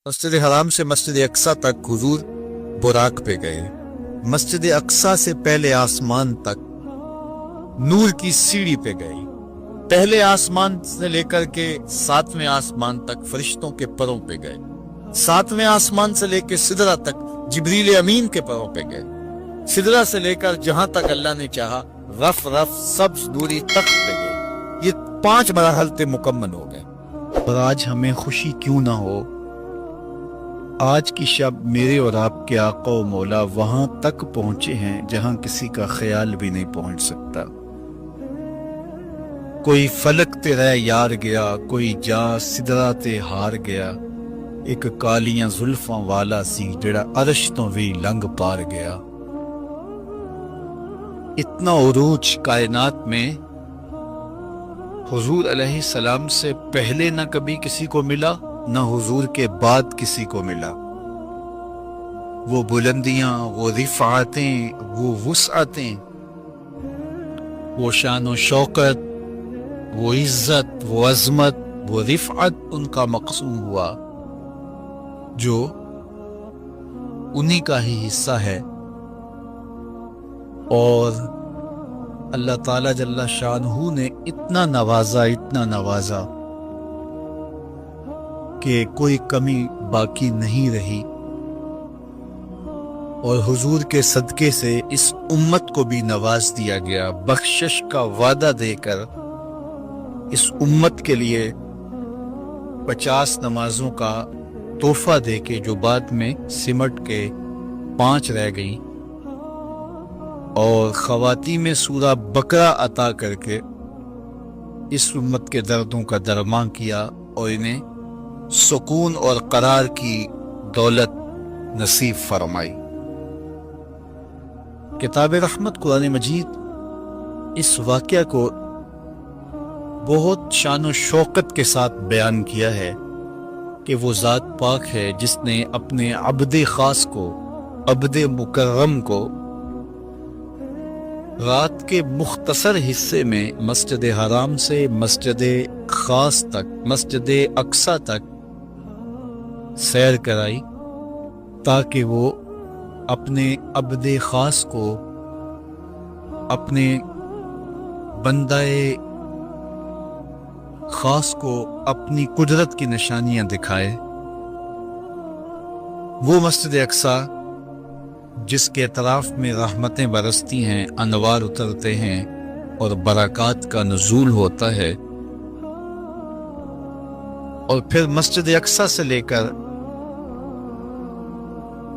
مسجد حرام سے مسجد اقصی تک حضور براق پہ گئے۔ مسجد اقصی سے پہلے آسمان تک نور کی سیڑھی پہ گئے۔ پہلے آسمان سے لے کر کے 7ویں آسمان تک فرشتوں کے پروں پہ گئے۔ 7ویں آسمان سے لے کے سدرہ تک جبریل امین کے پروں پہ گئے۔ سدرہ سے لے کر جہاں تک اللہ نے چاہا رف سبز دوری تک پہ گئے۔ یہ 5 مراحل مکمل ہو گئے۔ اور آج ہمیں خوشی کیوں نہ ہو، آج کی شب میرے اور آپ کے آقا و مولا وہاں تک پہنچے ہیں جہاں کسی کا خیال بھی نہیں پہنچ سکتا۔ کوئی فلک تے رہ یار گیا، کوئی جا سدرہ تے ہار گیا، ایک کالیاں زلفاں والا سی جڑا عرش تو بھی لنگ پار گیا۔ اتنا عروج کائنات میں حضور علیہ السلام سے پہلے نہ کبھی کسی کو ملا، نہ حضور کے بعد کسی کو ملا۔ وہ بلندیاں، وہ رفعتیں، وہ وسعتیں، وہ شان و شوکت، وہ عزت، وہ عظمت، وہ رفعت ان کا مقسوم ہوا جو انہی کا ہی حصہ ہے۔ اور اللہ تعالیٰ جل شانہ نے اتنا نوازا کہ کوئی کمی باقی نہیں رہی، اور حضور کے صدقے سے اس امت کو بھی نواز دیا گیا، بخشش کا وعدہ دے کر اس امت کے لیے 50 نمازوں کا تحفہ دے کے، جو بعد میں سمٹ کے 5 رہ گئیں، اور خواتین میں سورہ بقرہ عطا کر کے اس امت کے دردوں کا درمان کیا اور انہیں سکون اور قرار کی دولت نصیب فرمائی۔ کتاب رحمت قرآن مجید اس واقعہ کو بہت شان و شوکت کے ساتھ بیان کیا ہے کہ وہ ذات پاک ہے جس نے اپنے عبد خاص کو، عبد مکرم کو، رات کے مختصر حصے میں مسجد حرام سے مسجد خاص تک، مسجد اقصی تک سیر کرائی، تاکہ وہ اپنے عبد خاص کو، اپنے بندہ خاص کو اپنی قدرت کی نشانیاں دکھائے۔ وہ مسجد اقصی جس کے اطراف میں رحمتیں برستی ہیں، انوار اترتے ہیں اور برکات کا نزول ہوتا ہے، اور پھر مسجد اقصی سے لے کر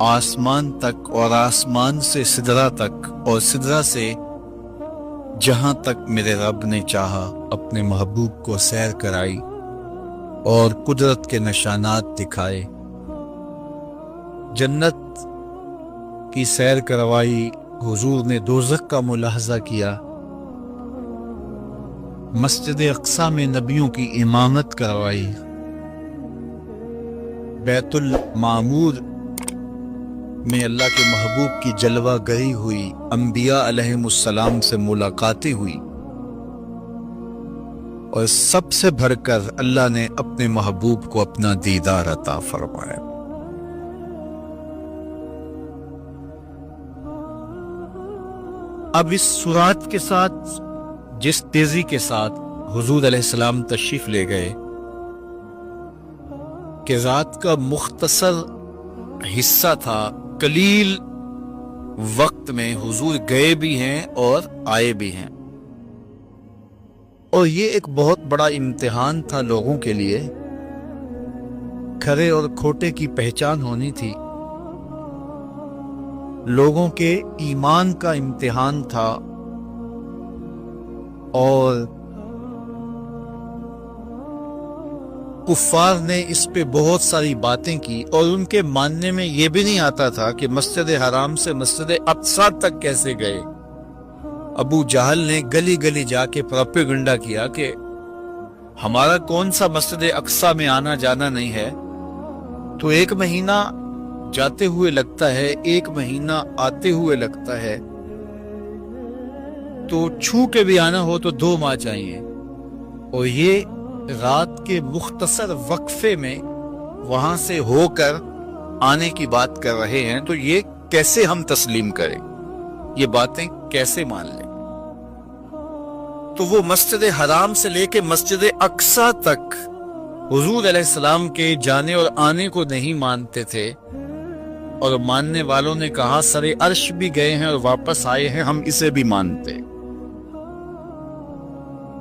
آسمان تک، اور آسمان سے سدرہ تک، اور سدرہ سے جہاں تک میرے رب نے چاہا اپنے محبوب کو سیر کرائی اور قدرت کے نشانات دکھائے۔ جنت کی سیر کروائی، حضور نے دوزخ کا ملاحظہ کیا، مسجد اقصی میں نبیوں کی امامت کروائی، بیت المعمور میں اللہ کے محبوب کی جلوہ گری ہوئی، انبیاء علیہم السلام سے ملاقاتیں ہوئی، اور سب سے بڑھ کر اللہ نے اپنے محبوب کو اپنا دیدار عطا فرمایا۔ اب اس سرعت کے ساتھ، جس تیزی کے ساتھ حضور علیہ السلام تشریف لے گئے کہ رات کا مختصر حصہ تھا، قلیل وقت میں حضور گئے بھی ہیں اور آئے بھی ہیں، اور یہ ایک بہت بڑا امتحان تھا لوگوں کے لیے۔ کھرے اور کھوٹے کی پہچان ہونی تھی، لوگوں کے ایمان کا امتحان تھا، اور کفار نے اس پہ بہت ساری باتیں کی، اور ان کے ماننے میں یہ بھی نہیں آتا تھا کہ مسجد حرام سے مسجد اقصی تک کیسے گئے۔ ابو جہل نے گلی گلی جا کے پروپیگنڈا کیا کہ ہمارا کون سا مسجد اقصی میں آنا جانا نہیں ہے، تو 1 مہینہ جاتے ہوئے لگتا ہے، 1 مہینہ آتے ہوئے لگتا ہے، تو چھو کے بھی آنا ہو تو 2 ماہ چاہیے۔ اور یہ رات کے مختصر وقفے میں وہاں سے ہو کر آنے کی بات کر رہے ہیں تو یہ کیسے ہم تسلیم کریں، یہ باتیں کیسے مان لیں؟ تو وہ مسجد حرام سے لے کے مسجد اقصی تک حضور علیہ السلام کے جانے اور آنے کو نہیں مانتے تھے، اور ماننے والوں نے کہا سر عرش بھی گئے ہیں اور واپس آئے ہیں، ہم اسے بھی مانتے۔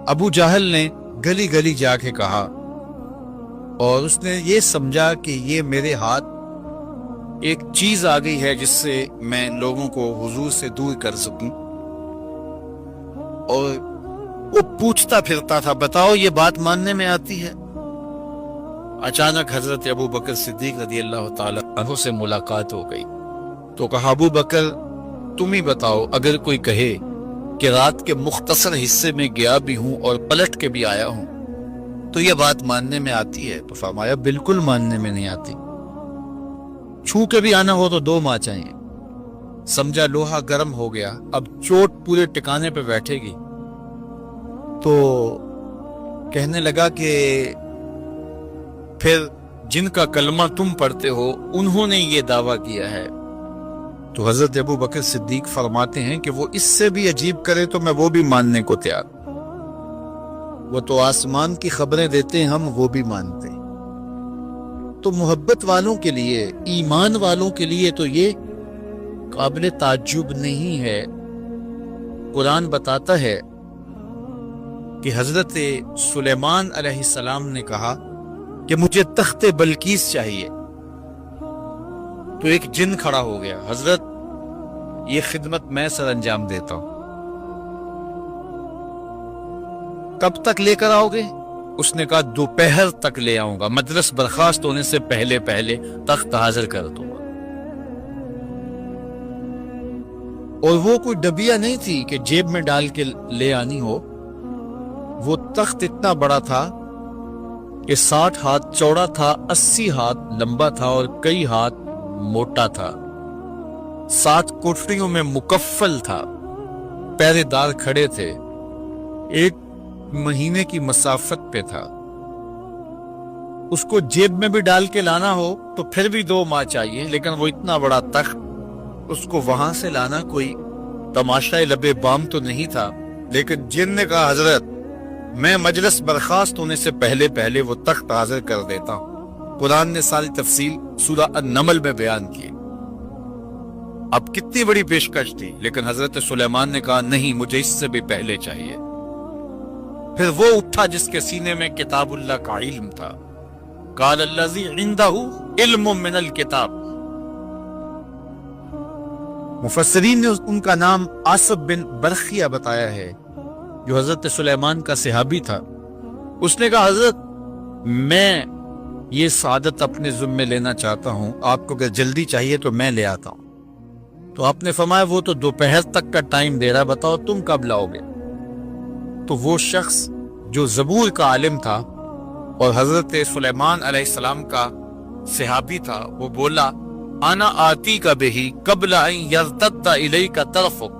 ابو جہل نے گلی گلی جا کے کہا، اور اس نے یہ سمجھا کہ یہ میرے ہاتھ ایک چیز آ گئی ہے جس سے میں لوگوں کو حضور سے دور کر سکوں، اور وہ پوچھتا پھرتا تھا بتاؤ یہ بات ماننے میں آتی ہے؟ اچانک حضرت ابو بکر صدیق رضی اللہ تعالی عنہ سے ملاقات ہو گئی تو کہا ابو بکر تم ہی بتاؤ، اگر کوئی کہے کہ رات کے مختصر حصے میں گیا بھی ہوں اور پلٹ کے بھی آیا ہوں تو یہ بات ماننے میں آتی ہے؟ تو فرمایا بالکل ماننے میں نہیں آتی، چھو کے بھی آنا ہو تو 2 ماہ چاہیے۔ سمجھا لوہا گرم ہو گیا، اب چوٹ پورے ٹکانے پہ بیٹھے گی، تو کہنے لگا کہ پھر جن کا کلمہ تم پڑھتے ہو انہوں نے یہ دعویٰ کیا ہے۔ تو حضرت ابو بکر صدیق فرماتے ہیں کہ وہ اس سے بھی عجیب کرے تو میں وہ بھی ماننے کو تیار، وہ تو آسمان کی خبریں دیتے ہیں، ہم وہ بھی مانتے ہیں۔ تو محبت والوں کے لیے، ایمان والوں کے لیے تو یہ قابل تعجب نہیں ہے۔ قرآن بتاتا ہے کہ حضرت سلیمان علیہ السلام نے کہا کہ مجھے تخت بلقیس چاہیے، تو ایک جن کھڑا ہو گیا، حضرت یہ خدمت میں سر انجام دیتا ہوں، کب تک لے کر آؤ گے؟ اس نے کہا دوپہر تک لے آؤں گا، مجلس برخاست ہونے سے پہلے پہلے تخت حاضر کر دوں گا۔ اور وہ کوئی ڈبیا نہیں تھی کہ جیب میں ڈال کے لے آنی ہو، وہ تخت اتنا بڑا تھا کہ 60 ہاتھ چوڑا تھا، 80 ہاتھ لمبا تھا اور کئی ہاتھ موٹا تھا، 7 کوٹریوں میں مکفل تھا، پہرے دار کھڑے تھے، 1 مہینے کی مسافت پہ تھا۔ اس کو جیب میں بھی ڈال کے لانا ہو تو پھر بھی 2 ماہ چاہیے، لیکن وہ اتنا بڑا تخت، اس کو وہاں سے لانا کوئی تماشا لبے بام تو نہیں تھا۔ لیکن جن نے کہا حضرت میں مجلس برخاست ہونے سے پہلے پہلے وہ تخت حاضر کر دیتا ہوں۔ قرآن نے ساری تفصیل سورہ النمل میں بیان کی۔ اب کتنی بڑی پیشکش تھی، لیکن حضرت سلیمان نے کہا نہیں، مجھے اس سے بھی پہلے چاہیے۔ پھر وہ اٹھا جس کے سینے میں کتاب اللہ کا علم تھا، قال الذی عندہ علم من الکتاب۔ مفسرین نے ان کا نام آصف بن برخیہ بتایا ہے، جو حضرت سلیمان کا صحابی تھا۔ اس نے کہا حضرت میں یہ سعادت اپنے ذمے لینا چاہتا ہوں، آپ کو اگر جلدی چاہیے تو میں لے آتا ہوں۔ تو آپ نے فرمایا وہ تو دوپہر تک کا ٹائم دے رہا، بتاؤ تم کب لاؤ گے؟ تو وہ شخص جو زبور کا عالم تھا اور حضرت سلیمان علیہ السلام کا صحابی تھا، وہ بولا انا آتی کا بہی قبل ان یرتد الیک طرفک،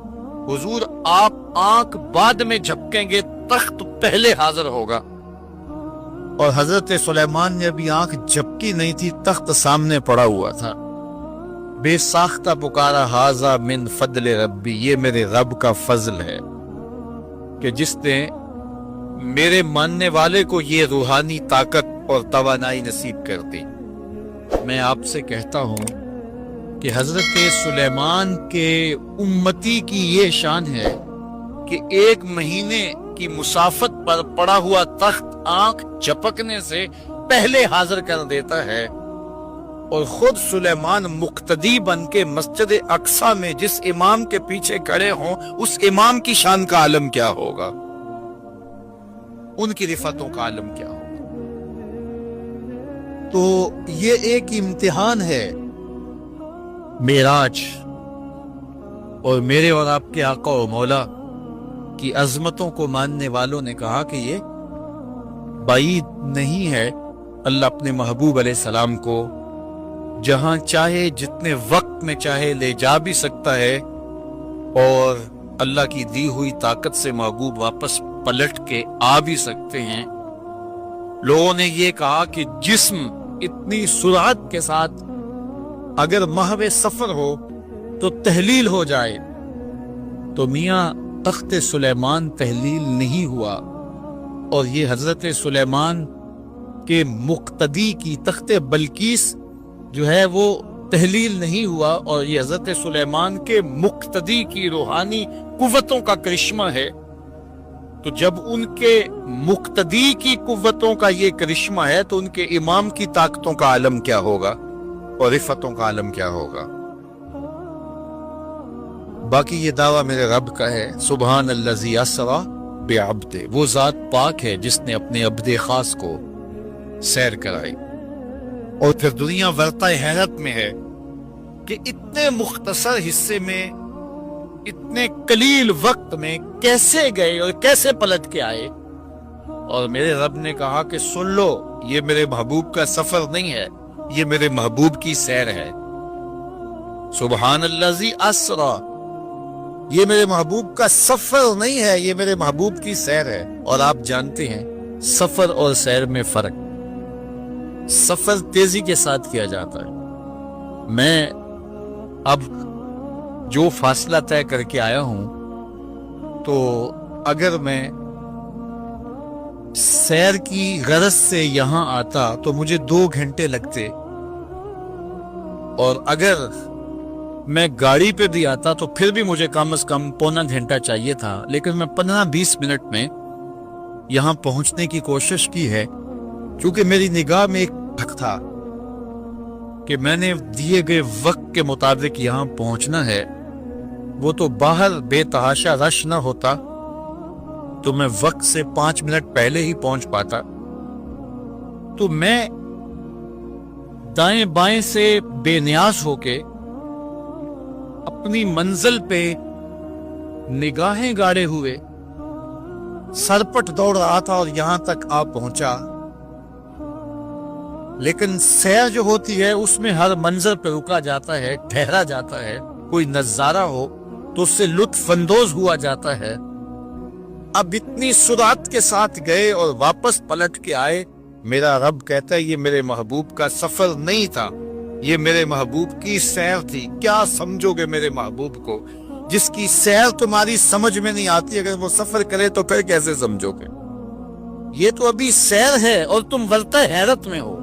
حضور آپ آنکھ بعد میں جھپکیں گے، تخت پہلے حاضر ہوگا۔ اور حضرت سلیمان نے ابھی آنکھ جھپکی نہیں تھی، تخت سامنے پڑا ہوا تھا۔ بے ساختہ پکارا ھذا من فضل ربی، یہ میرے رب کا فضل ہے کہ جس نے میرے ماننے والے کو یہ روحانی طاقت اور توانائی نصیب کر دی۔ میں آپ سے کہتا ہوں کہ حضرت سلیمان کے امتی کی یہ شان ہے کہ 1 مہینے کی مسافت پر پڑا ہوا تخت آنکھ جھپکنے سے پہلے حاضر کر دیتا ہے، اور خود سلیمان مقتدی بن کے مسجد اقصی میں جس امام کے پیچھے کھڑے ہوں، اس امام کی شان کا عالم کیا ہوگا، ان کی رفعتوں کا عالم کیا ہوگا۔ تو یہ ایک امتحان ہے معراج، اور میرے اور آپ کے آقا و مولا کی عظمتوں کو ماننے والوں نے کہا کہ یہ بعید نہیں ہے، اللہ اپنے محبوب علیہ السلام کو جہاں چاہے جتنے وقت میں چاہے لے جا بھی سکتا ہے، اور اللہ کی دی ہوئی طاقت سے محبوب واپس پلٹ کے آ بھی سکتے ہیں۔ لوگوں نے یہ کہا کہ جسم اتنی سرعت کے ساتھ اگر محو سفر ہو تو تحلیل ہو جائے، تو میاں تخت سلیمان تحلیل نہیں ہوا، اور یہ حضرت سلیمان کے مقتدی کی تخت بلقیس جو ہے وہ تحلیل نہیں ہوا، اور یہ حضرت سلیمان کے مقتدی کی روحانی قوتوں کا کرشمہ ہے۔ تو جب ان کے مقتدی کی قوتوں کا یہ کرشمہ ہے تو ان کے امام کی طاقتوں کا عالم کیا ہوگا اور رفتوں کا عالم کیا ہوگا۔ باقی یہ دعویٰ میرے رب کا ہے، سبحان الذی اسری بعبدہ، وہ ذات پاک ہے جس نے اپنے عبد خاص کو سیر کرائی۔ اور پھر دنیا ورطہ حیرت میں ہے کہ اتنے مختصر حصے میں، اتنے قلیل وقت میں کیسے گئے اور کیسے پلٹ کے آئے۔ اور میرے رب نے کہا کہ سن لو، یہ میرے محبوب کا سفر نہیں ہے، یہ میرے محبوب کی سیر ہے۔ سبحان الذی اسری، یہ میرے محبوب کا سفر نہیں ہے، یہ میرے محبوب کی سیر ہے۔ اور آپ جانتے ہیں سفر اور سیر میں فرق، سفر تیزی کے ساتھ کیا جاتا ہے۔ میں اب جو فاصلہ طے کر کے آیا ہوں، تو اگر میں سیر کی غرض سے یہاں آتا تو مجھے 2 گھنٹے لگتے، اور اگر میں گاڑی پہ بھی آتا تو پھر بھی مجھے کم از کم پونا گھنٹہ چاہیے تھا، لیکن میں 15-20 منٹ میں یہاں پہنچنے کی کوشش کی ہے، کیونکہ میری نگاہ میں ایک حق تھا کہ میں نے دیے گئے وقت کے مطابق یہاں پہنچنا ہے۔ وہ تو باہر بے تحاشا رش نہ ہوتا تو میں وقت سے 5 منٹ پہلے ہی پہنچ پاتا۔ تو میں دائیں بائیں سے بے نیاز ہو کے اپنی منزل پہ نگاہیں گاڑے ہوئے سرپٹ دوڑ رہا تھا اور یہاں تک آ پہنچا۔ لیکن سیر جو ہوتی ہے اس میں ہر منظر پہ رکا جاتا ہے، ٹھہرا جاتا ہے، کوئی نظارہ ہو تو اس سے لطف اندوز ہوا جاتا ہے۔ اب اتنی سرعت کے ساتھ گئے اور واپس پلٹ کے آئے، میرا رب کہتا ہے یہ میرے محبوب کا سفر نہیں تھا، یہ میرے محبوب کی سیر تھی۔ کیا سمجھو گے میرے محبوب کو جس کی سیر تمہاری سمجھ میں نہیں آتی؟ اگر وہ سفر کرے تو پھر کیسے سمجھو گے؟ یہ تو ابھی سیر ہے اور تم ورطہ حیرت میں ہو،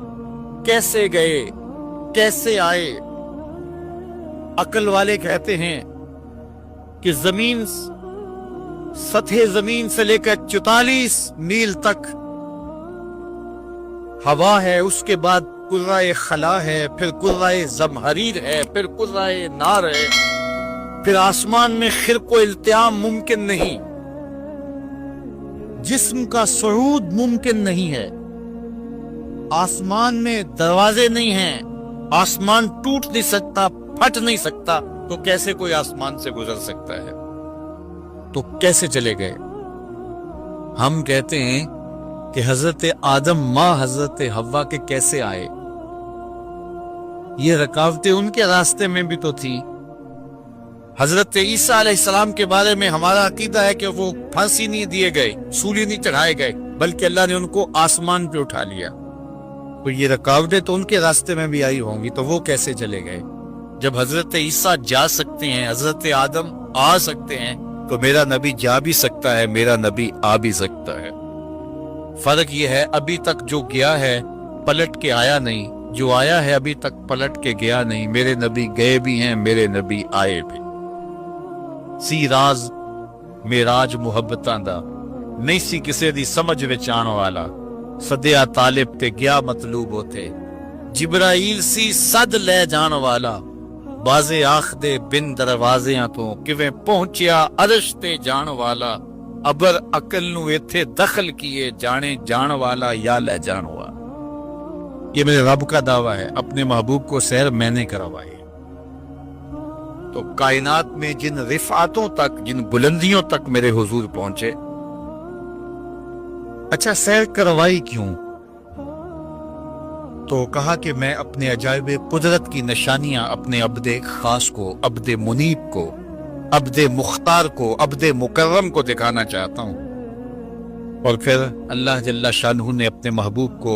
کیسے گئے کیسے آئے۔ عقل والے کہتے ہیں کہ زمین، سطح زمین سے لے کر 44 میل تک ہوا ہے، اس کے بعد کرۂ خلا ہے، پھر کرۂ زمہریر ہے، پھر کرۂ نار ہے، پھر آسمان میں خرق و التیام ممکن نہیں، جسم کا صعود ممکن نہیں ہے، آسمان میں دروازے نہیں ہیں، آسمان ٹوٹ نہیں سکتا، پھٹ نہیں سکتا، تو کیسے کوئی آسمان سے گزر سکتا ہے؟ تو کیسے چلے گئے؟ ہم کہتے ہیں کہ حضرت آدم ماں حضرت حوا کے کیسے آئے؟ یہ رکاوٹیں ان کے راستے میں بھی تو تھی۔ حضرت عیسیٰ علیہ السلام کے بارے میں ہمارا عقیدہ ہے کہ وہ پھانسی نہیں دیے گئے، سولی نہیں چڑھائے گئے، بلکہ اللہ نے ان کو آسمان پہ اٹھا لیا۔ تو یہ رکاوٹیں تو ان کے راستے میں بھی آئی ہوں گی، تو وہ کیسے چلے گئے؟ جب حضرت عیسیٰ جا سکتے ہیں، حضرت آدم آ سکتے ہیں، تو میرا نبی جا بھی سکتا ہے، میرا نبی آ بھی سکتا ہے۔ فرق یہ ہے ابھی تک جو گیا ہے پلٹ کے آیا نہیں، جو آیا ہے ابھی تک پلٹ کے گیا نہیں۔ میرے نبی گئے بھی ہیں، میرے نبی آئے بھی۔ سی راز میراج محبتاں دا نہیں سی کسے دی سمجھ وچ آن والا، سدیا طالب تے گیا مطلوب ہوتے، جبرائیل سی صد لے جان والا، بازے آخ دے بن دروازیاں تو کیویں پہنچیا عرش تے جان والا، ابر عقل نو ایتھے دخل کیے جانے جان والا یا لے جان والا۔ یہ میرے رب کا دعویٰ ہے، اپنے محبوب کو سیر میں نے کروائی۔ تو کائنات میں جن رفعتوں تک، جن بلندیوں تک میرے حضور پہنچے، اچھا سیر کروائی کیوں؟ تو کہا کہ میں اپنے عجائب قدرت کی نشانیاں اپنے عبد خاص کو، عبد منیب کو، عبد مختار کو، عبد مکرم کو دکھانا چاہتا ہوں۔ اور پھر اللہ جل شانہ نے اپنے محبوب کو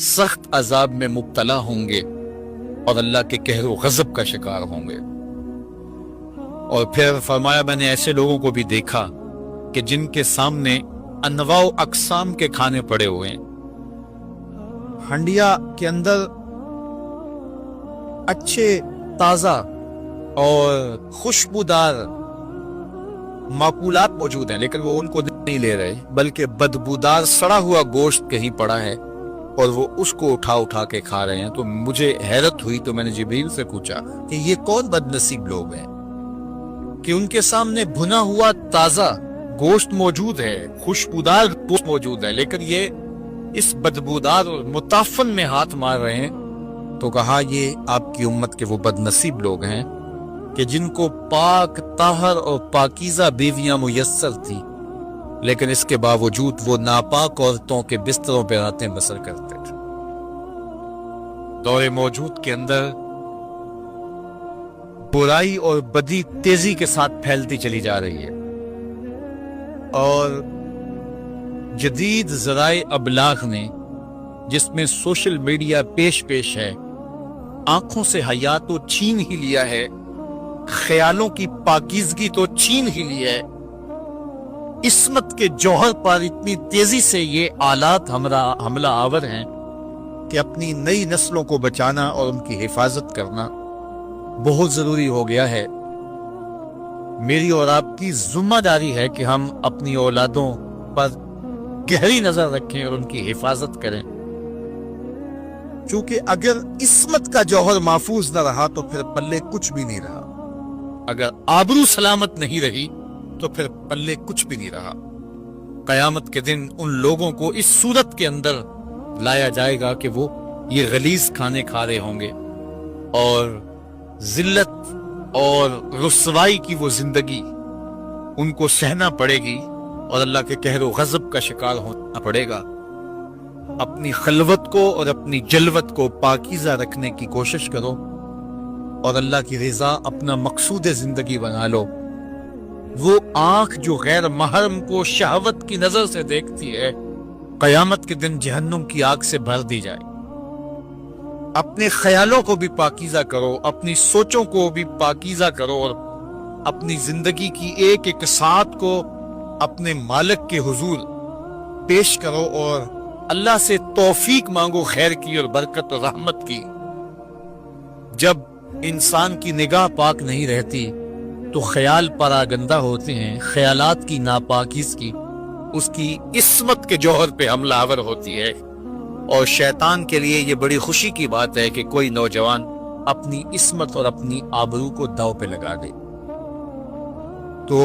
سخت عذاب میں مبتلا ہوں گے اور اللہ کے قہر و غضب کا شکار ہوں گے۔ اور پھر فرمایا میں نے ایسے لوگوں کو بھی دیکھا کہ جن کے سامنے انواع و اقسام کے کھانے پڑے ہوئے ہیں، ہنڈیا کے اندر اچھے تازہ اور خوشبودار معقولات موجود ہیں، لیکن وہ ان کو نہیں لے رہے، بلکہ بدبودار سڑا ہوا گوشت کہیں پڑا ہے اور وہ اس کو اٹھا اٹھا کے کھا رہے ہیں۔ تو مجھے حیرت ہوئی، تو میں نے جبریل سے پوچھا کہ یہ کون بد نصیب لوگ ہیں کہ ان کے سامنے بھنا ہوا تازہ گوشت موجود ہے، خوشبودار گوشت موجود ہے، لیکن یہ اس بدبودار اور متعفن میں ہاتھ مار رہے ہیں۔ تو کہا یہ آپ کی امت کے وہ بد نصیب لوگ ہیں کہ جن کو پاک طاہر اور پاکیزہ بیویاں میسر تھی، لیکن اس کے باوجود وہ ناپاک عورتوں کے بستروں پہ راتیں بسر کرتے تھے۔ دور موجود کے اندر برائی اور بدی تیزی کے ساتھ پھیلتی چلی جا رہی ہے، اور جدید ذرائع ابلاغ نے، جس میں سوشل میڈیا پیش ہے، آنکھوں سے حیا تو چھین ہی لیا ہے، خیالوں کی پاکیزگی تو چھین ہی لیا ہے، عصمت کے جوہر پر اتنی تیزی سے یہ آلات حملہ آور ہیں کہ اپنی نئی نسلوں کو بچانا اور ان کی حفاظت کرنا بہت ضروری ہو گیا ہے۔ میری اور آپ کی ذمہ داری ہے کہ ہم اپنی اولادوں پر گہری نظر رکھیں اور ان کی حفاظت کریں، چونکہ اگر عصمت کا جوہر محفوظ نہ رہا تو پھر پلے کچھ بھی نہیں رہا، اگر آبرو سلامت نہیں رہی تو پھر پلے کچھ بھی نہیں رہا۔ قیامت کے دن ان لوگوں کو اس صورت کے اندر لایا جائے گا کہ وہ یہ غلیظ کھانے کھا رہے ہوں گے، اور ذلت اور رسوائی کی وہ زندگی ان کو سہنا پڑے گی، اور اللہ کے قہر و غضب کا شکار ہونا پڑے گا۔ اپنی خلوت کو اور اپنی جلوت کو پاکیزہ رکھنے کی کوشش کرو، اور اللہ کی رضا اپنا مقصود زندگی بنا لو۔ وہ آنکھ جو غیر محرم کو شہوت کی نظر سے دیکھتی ہے، قیامت کے دن جہنم کی آگ سے بھر دی جائے۔ اپنے خیالوں کو بھی پاکیزہ کرو، اپنی سوچوں کو بھی پاکیزہ کرو، اور اپنی زندگی کی ایک ایک ساعت کو اپنے مالک کے حضور پیش کرو، اور اللہ سے توفیق مانگو خیر کی اور برکت اور رحمت کی۔ جب انسان کی نگاہ پاک نہیں رہتی تو خیال پراگندہ ہوتے ہیں، خیالات کی ناپاکیزگی اس کی عصمت کے جوہر پہ حملہ آور ہوتی ہے، اور شیطان کے لیے یہ بڑی خوشی کی بات ہے کہ کوئی نوجوان اپنی عصمت اور اپنی آبرو کو داؤ پہ لگا دے۔ تو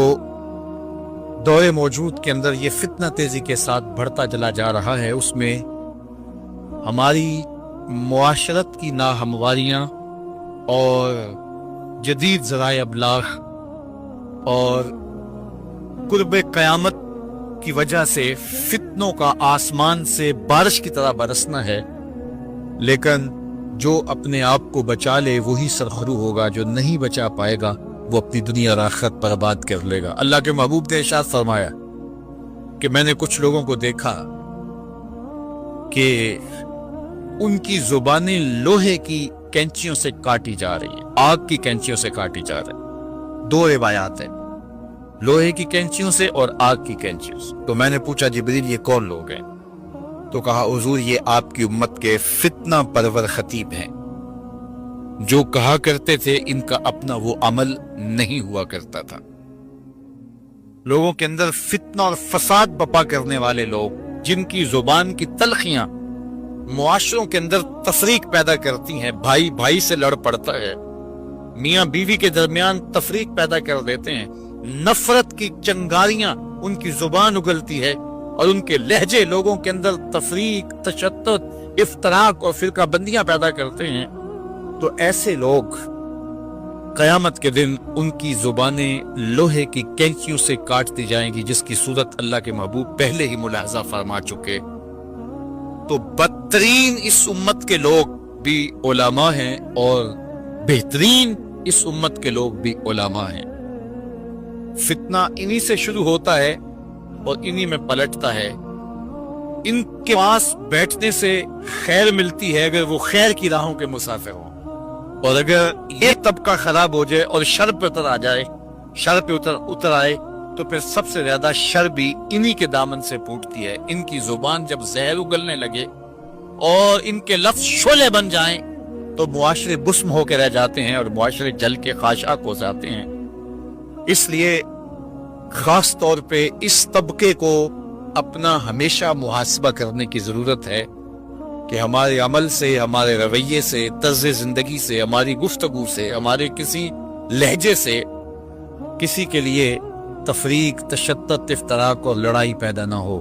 دور موجود کے اندر یہ فتنہ تیزی کے ساتھ بڑھتا چلا جا رہا ہے، اس میں ہماری معاشرت کی ناہمواریاں اور جدید ذرائع ابلاغ اور قرب قیامت کی وجہ سے فتنوں کا آسمان سے بارش کی طرح برسنا ہے، لیکن جو اپنے آپ کو بچا لے وہی سرخرو ہوگا، جو نہیں بچا پائے گا وہ اپنی دنیا اور آخرت برباد کر لے گا۔ اللہ کے محبوب نے ارشاد فرمایا کہ میں نے کچھ لوگوں کو دیکھا کہ ان کی زبانیں لوہے کی کینچیوں سے کاٹی جا رہی ہیں، آگ کی کینچیوں سے کاٹی جا رہی ہیں۔ دو روایات ہیں، لوہے کی کینچیوں سے اور آگ کی کینچیوں سے۔ تو میں نے پوچھا جبریل یہ کون لوگ ہیں؟ تو کہا حضور یہ آپ کی امت کے فتنہ پرور خطیب ہیں، جو کہا کرتے تھے ان کا اپنا وہ عمل نہیں ہوا کرتا تھا۔ لوگوں کے اندر فتنہ اور فساد بپا کرنے والے لوگ، جن کی زبان کی تلخیاں معاشروں کے اندر تفریق پیدا کرتی ہیں، بھائی بھائی سے لڑ پڑتا ہے، میاں بیوی کے درمیان تفریق پیدا کر دیتے ہیں، نفرت کی چنگاریاں ان کی زبان اگلتی ہے، اور ان کے لہجے لوگوں کے اندر تفریق، تشدد، افتراق اور فرقہ بندیاں پیدا کرتے ہیں۔ تو ایسے لوگ قیامت کے دن ان کی زبانیں لوہے کی کینچیوں سے کاٹ دی جائیں گی، جس کی صورت اللہ کے محبوب پہلے ہی ملاحظہ فرما چکے۔ تو بدترین اس امت کے لوگ بھی علماء ہیں، اور بہترین اس امت کے لوگ بھی علماء ہیں۔ فتنہ انہی سے شروع ہوتا ہے اور انہی میں پلٹتا ہے، ان کے پاس بیٹھنے سے خیر ملتی ہے اگر وہ خیر کی راہوں کے مسافر ہوں، اور اگر یہ طبقہ خراب ہو جائے اور شر پہ اتر آ جائے، شر پہ اتر آئے، تو پھر سب سے زیادہ شر بھی انہی کے دامن سے پھوٹتی ہے۔ ان کی زبان جب زہر اگلنے لگے اور ان کے لفظ شعلے بن جائیں تو معاشرے بسم ہو کے رہ جاتے ہیں اور معاشرے جل کے خاشاک ہو جاتے ہیں۔ اس لیے خاص طور پہ اس طبقے کو اپنا ہمیشہ محاسبہ کرنے کی ضرورت ہے کہ ہمارے عمل سے، ہمارے رویے سے، طرز زندگی سے، ہماری گفتگو سے، ہمارے کسی لہجے سے کسی کے لیے تفریق، تشدد، افتراق اور لڑائی پیدا نہ ہو۔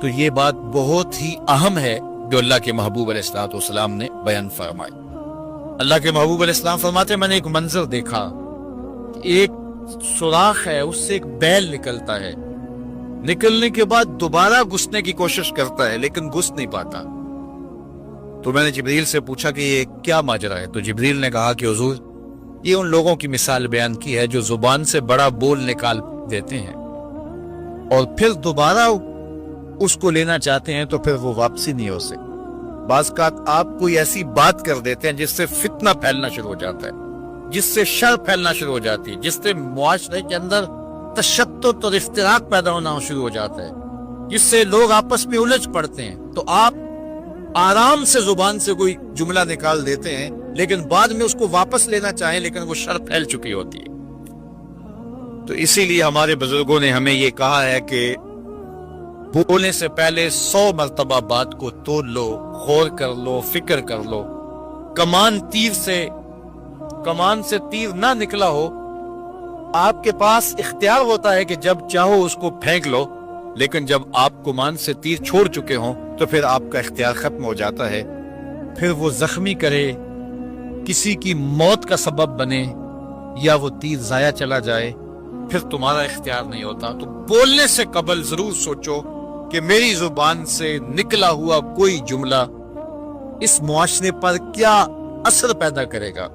تو یہ بات بہت ہی اہم ہے جو اللہ کے محبوب علیہ الصلوۃ والسلام نے بیان فرمائی۔ اللہ کے محبوب علیہ السلام فرماتے ہیں میں نے ایک منظر دیکھا، ایک سوراخ ہے، اس سے ایک بیل نکلتا ہے، نکلنے کے بعد دوبارہ گھسنے کی کوشش کرتا ہے لیکن گھس نہیں پاتا۔ تو میں نے جبریل سے پوچھا کہ یہ کیا ماجرا ہے؟ تو جبریل نے کہا کہ حضور یہ ان لوگوں کی مثال بیان کی ہے جو زبان سے بڑا بول نکال دیتے ہیں اور پھر دوبارہ اس کو لینا چاہتے ہیں تو پھر وہ واپسی نہیں ہو سکتی۔ بعض اوقات آپ کوئی ایسی بات کر دیتے ہیں جس سے فتنہ پھیلنا شروع ہو جاتا ہے، جس سے شر پھیلنا شروع ہو جاتی ہے، جس سے معاشرے کے اندر تشدد اور افتراق پیدا ہونا شروع ہو جاتا ہے، جس سے لوگ آپس میں الجھ پڑتے ہیں۔ تو آپ آرام سے زبان سے کوئی جملہ نکال دیتے ہیں لیکن بعد میں اس کو واپس لینا چاہیں لیکن وہ شر پھیل چکی ہوتی ہے۔ تو اسی لیے ہمارے بزرگوں نے ہمیں یہ کہا ہے کہ بولنے سے پہلے 100 مرتبہ بات کو تول لو، غور کر لو، فکر کر لو۔ کمان سے تیر نہ نکلا ہو، آپ کے پاس اختیار ہوتا ہے کہ جب چاہو اس کو پھینک لو، لیکن جب آپ کمان سے تیر چھوڑ چکے ہوں تو پھر آپ کا اختیار ختم ہو جاتا ہے۔ پھر وہ زخمی کرے، کسی کی موت کا سبب بنے یا وہ تیر ضائع چلا جائے، پھر تمہارا اختیار نہیں ہوتا۔ تو بولنے سے قبل ضرور سوچو کہ میری زبان سے نکلا ہوا کوئی جملہ اس معاشرے پر کیا اثر پیدا کرے گا،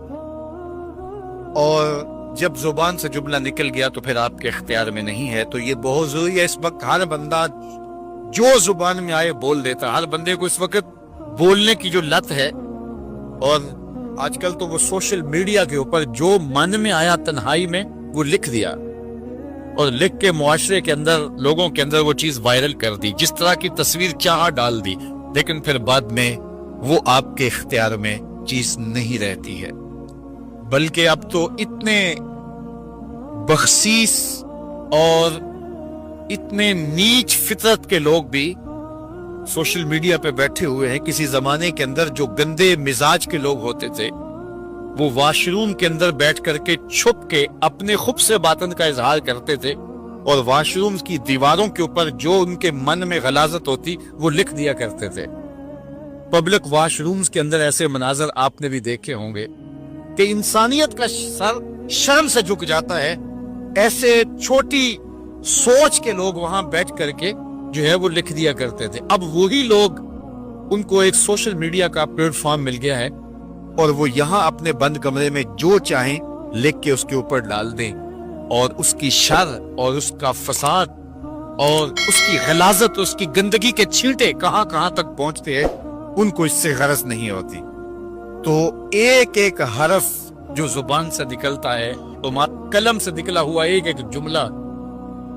اور جب زبان سے جملہ نکل گیا تو پھر آپ کے اختیار میں نہیں ہے۔ تو یہ بہت ضروری ہے۔ اس وقت ہر بندہ جو زبان میں آئے بول دیتا، ہر بندے کو اس وقت بولنے کی جو لت ہے، اور آج کل تو وہ سوشل میڈیا کے اوپر جو من میں آیا تنہائی میں وہ لکھ دیا اور لکھ کے معاشرے کے اندر لوگوں کے اندر وہ چیز وائرل کر دی، جس طرح کی تصویر چاہا ڈال دی، لیکن پھر بعد میں وہ آپ کے اختیار میں چیز نہیں رہتی ہے۔ بلکہ اب تو اتنے بخسیس اور اتنے نیچ فطرت کے لوگ بھی سوشل میڈیا پہ بیٹھے ہوئے ہیں۔ کسی زمانے کے اندر جو گندے مزاج کے لوگ ہوتے تھے وہ واش روم کے اندر بیٹھ کر کے چھپ کے اپنے خوب سے باطن کا اظہار کرتے تھے، اور واش روم کی دیواروں کے اوپر جو ان کے من میں غلاظت ہوتی وہ لکھ دیا کرتے تھے۔ پبلک واش رومز کے اندر ایسے مناظر آپ نے بھی دیکھے ہوں گے کہ انسانیت کا سر شرم سے جھک جاتا ہے۔ ایسے چھوٹی سوچ کے لوگ وہاں بیٹھ کر کے جو ہے وہ لکھ دیا کرتے تھے۔ اب وہی لوگ، ان کو ایک سوشل میڈیا کا پلیٹ فارم مل گیا ہے اور وہ یہاں اپنے بند کمرے میں جو چاہیں لکھ کے اس کے اوپر ڈال دیں، اور اس کی شر اور اس کا فساد اور اس کی غلاظت، اس کی گندگی کے چھینٹے کہاں کہاں تک پہنچتے ہیں، ان کو اس سے غرض نہیں ہوتی۔ تو ایک ایک حرف جو زبان سے نکلتا ہے، تو قلم سے نکلا ہوا ایک ایک جملہ،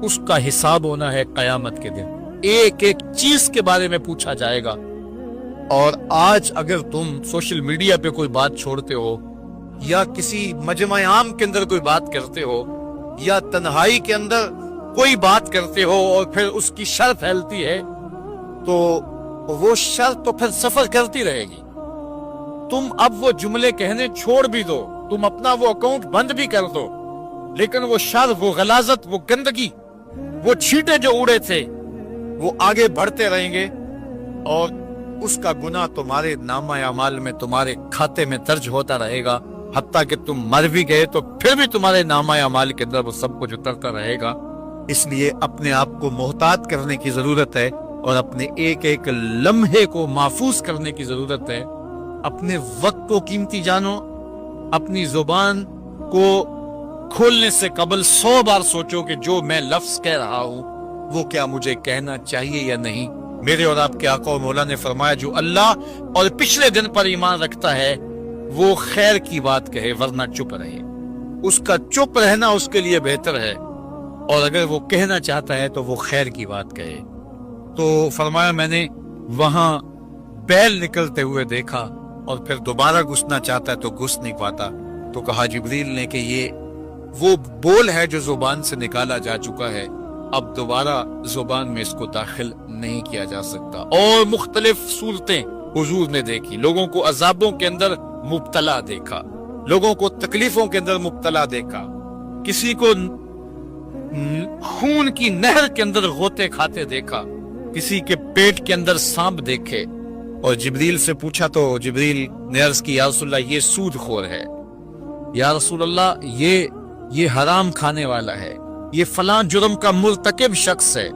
اس کا حساب ہونا ہے قیامت کے دن۔ ایک ایک چیز کے بارے میں پوچھا جائے گا۔ اور آج اگر تم سوشل میڈیا پہ کوئی بات چھوڑتے ہو، یا کسی مجمع عام کے اندر کوئی بات کرتے ہو، یا تنہائی کے اندر کوئی بات کرتے ہو اور پھر اس کی شر پھیلتی ہے، تو وہ شر تو پھر سفر کرتی رہے گی۔ تم اب وہ جملے کہنے چھوڑ بھی دو، تم اپنا وہ اکاؤنٹ بند بھی کر دو، لیکن وہ شر، وہ غلاظت، وہ گندگی، وہ چھینٹے جو اڑے تھے وہ آگے بڑھتے رہیں گے، اور اس کا گناہ تمہارے نامہ اعمال میں، تمہارے کھاتے میں درج ہوتا رہے گا۔ حتیٰ کہ تم مر بھی گئے تو پھر بھی تمہارے نامہ اعمال کے اندر وہ سب کچھ اترتا رہے گا۔ اس لیے اپنے آپ کو محتاط کرنے کی ضرورت ہے، اور اپنے ایک ایک لمحے کو محفوظ کرنے کی ضرورت ہے۔ اپنے وقت کو قیمتی جانو۔ اپنی زبان کو کھولنے سے قبل 100 بار سوچو کہ جو میں لفظ کہہ رہا ہوں وہ کیا مجھے کہنا چاہیے یا نہیں؟ میرے اور آپ کے آقا و مولا نے فرمایا جو اللہ اور پچھلے دن پر ایمان رکھتا ہے وہ خیر کی بات کہے ورنہ چپ رہے، اس کا چپ رہنا اس کے لیے بہتر ہے، اور اگر وہ کہنا چاہتا ہے تو وہ خیر کی بات کہے۔ تو فرمایا میں نے وہاں بیل نکلتے ہوئے دیکھا اور پھر دوبارہ گھسنا چاہتا ہے تو گھس نہیں پاتا، تو کہا جبریل نے کہ یہ وہ بول ہے جو زبان سے نکالا جا چکا ہے، اب دوبارہ زبان میں اس کو داخل نہیں کیا جا سکتا۔ اور مختلف صورتیں حضور نے دیکھی، لوگوں کو عذابوں کے اندر مبتلا دیکھا، لوگوں کو تکلیفوں کے اندر مبتلا دیکھا، کسی کو خون کی نہر کے اندر غوطے کھاتے دیکھا، کسی کے پیٹ کے اندر سانپ دیکھے۔ اور جبریل سے پوچھا تو جبریل نے عرض کی یا رسول اللہ یہ سود خور ہے، یا رسول اللہ یہ حرام کھانے والا ہے، یہ فلاں جرم کا مرتکب شخص ہے۔